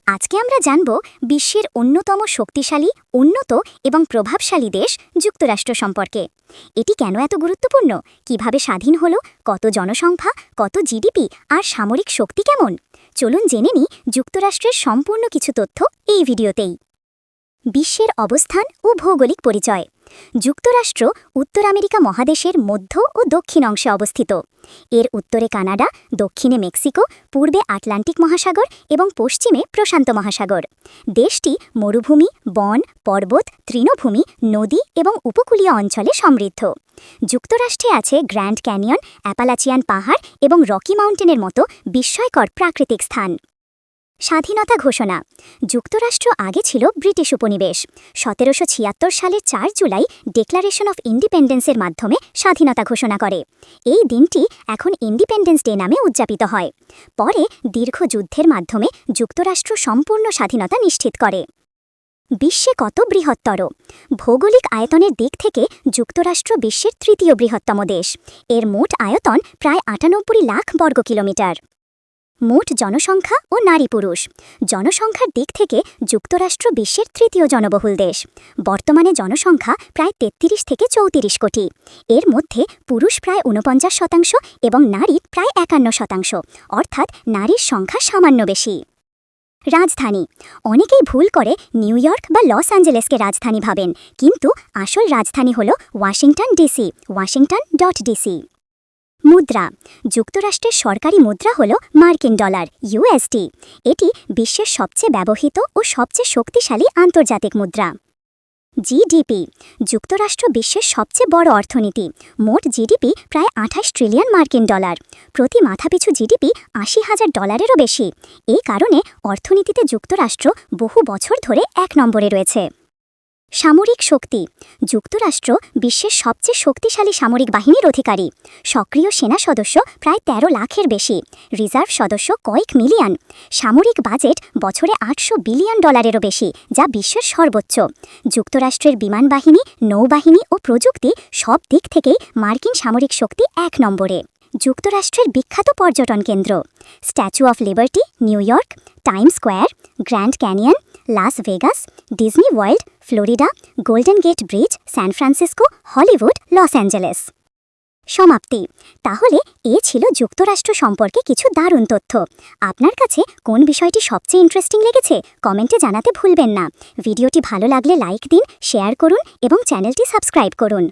আজকে আমরা জানব বিশ্বের অন্যতম শক্তিশালী, উন্নত এবং প্রভাবশালী দেশ যুক্তরাষ্ট্র সম্পর্কে। এটি কেন এত গুরুত্বপূর্ণ, কিভাবে স্বাধীন হলো, কত জনসংখ্যা, কত জিডিপি আর সামরিক শক্তি কেমন। চলুন জেনে নিই যুক্তরাষ্ট্রের সম্পূর্ণ কিছু তথ্য এই ভিডিওতেই। বিশ্বের অবস্থান ও ভৌগোলিক পরিচয়। যুক্তরাষ্ট্র উত্তর আমেরিকা মহাদেশের মধ্য ও দক্ষিণ অংশে অবস্থিত। এর উত্তরে কানাডা, দক্ষিণে মেক্সিকো, পূর্বে আটলান্টিক মহাসাগর এবং পশ্চিমে প্রশান্ত মহাসাগর। দেশটি মরুভূমি, বন, পর্বত, তৃণভূমি, নদী এবং উপকূলীয় অঞ্চলে সমৃদ্ধ। যুক্তরাষ্ট্রে আছে গ্র্যান্ড ক্যানিয়ন, অ্যাপালাচিয়ান পাহাড় এবং রকি মাউন্টেনের মতো বিস্ময়কর প্রাকৃতিক স্থান। স্বাধীনতা ঘোষণা। যুক্তরাষ্ট্র আগে ছিল ব্রিটিশ উপনিবেশ। 1776 সালের 4 জুলাই ডিক্লারেশন অফ ইন্ডিপেন্ডেন্সের মাধ্যমে স্বাধীনতা ঘোষণা করে। এই দিনটি এখন ইন্ডিপেন্ডেন্স ডে নামে উদযাপিত হয়। পরে দীর্ঘ যুদ্ধের মাধ্যমে যুক্তরাষ্ট্র সম্পূর্ণ স্বাধীনতা নিশ্চিত করে। বিশ্বে কত বৃহত্তর। ভৌগোলিক আয়তনের দিক থেকে যুক্তরাষ্ট্র বিশ্বের তৃতীয় বৃহত্তম দেশ। এর মোট আয়তন প্রায় 98 লাখ বর্গ কিলোমিটার। মোট জনসংখ্যা ও নারী পুরুষ। জনসংখ্যার দিক থেকে যুক্তরাষ্ট্র বিশ্বের তৃতীয় জনবহুল দেশ। বর্তমানে জনসংখ্যা প্রায় 33 থেকে 34 কোটি। এর মধ্যে পুরুষ প্রায় 49% এবং নারী প্রায় 51%, অর্থাৎ নারীর সংখ্যা সামান্য বেশি। রাজধানী। অনেকেই ভুল করে নিউ ইয়র্ক বা লস অ্যাঞ্জেলেসকে রাজধানী ভাবেন, কিন্তু আসল রাজধানী হল ওয়াশিংটন ডিসি, washington.dc। মুদ্রা। যুক্তরাষ্ট্রের সরকারি মুদ্রা হল মার্কিন ডলার, ইউএসডি। এটি বিশ্বের সবচেয়ে ব্যবহৃত ও সবচেয়ে শক্তিশালী আন্তর্জাতিক মুদ্রা। জিডিপি। যুক্তরাষ্ট্র বিশ্বের সবচেয়ে বড় অর্থনীতি। মোট জিডিপি প্রায় 28 ট্রিলিয়ন মার্কিন ডলার। প্রতি মাথাপিছু জিডিপি $80,000-এরও বেশি। এই কারণে অর্থনীতিতে যুক্তরাষ্ট্র বহু বছর ধরে 1 নম্বরে রয়েছে। সামরিক শক্তি। যুক্তরাষ্ট্র বিশ্বের সবচেয়ে শক্তিশালী সামরিক বাহিনীর অধিকারী। সক্রিয় সেনা সদস্য প্রায় 13 লাখের বেশি। রিজার্ভ সদস্য কয়েক মিলিয়ন। সামরিক বাজেট বছরে $800 বিলিয়ন-এরও বেশি, যা বিশ্বের সর্বোচ্চ। যুক্তরাষ্ট্রের বিমান বাহিনী, নৌবাহিনী ও প্রযুক্তি সব দিক থেকেই মার্কিন সামরিক শক্তি 1 নম্বরে। যুক্তরাষ্ট্রের বিখ্যাত পর্যটন কেন্দ্র। Statue of Liberty, New York, Time Square, Grand Canyon, Las Vegas, Disney World, Florida, Golden Gate Bridge, San Francisco, Hollywood, Los Angeles. সমাপ্তি। তাহলে ছিল যুক্তরাষ্ট্র সম্পর্কে কিছু দারুণ তথ্য। আপনার কাছে কোন বিষয়টি সবচেয়ে ইন্টারেস্টিং লেগেছে কমেন্টে জানাতে ভুলবেন না। ভিডিওটি ভালো লাগলে লাইক দিন, শেয়ার করুন এবং চ্যানেলটি সাবস্ক্রাইব করুন।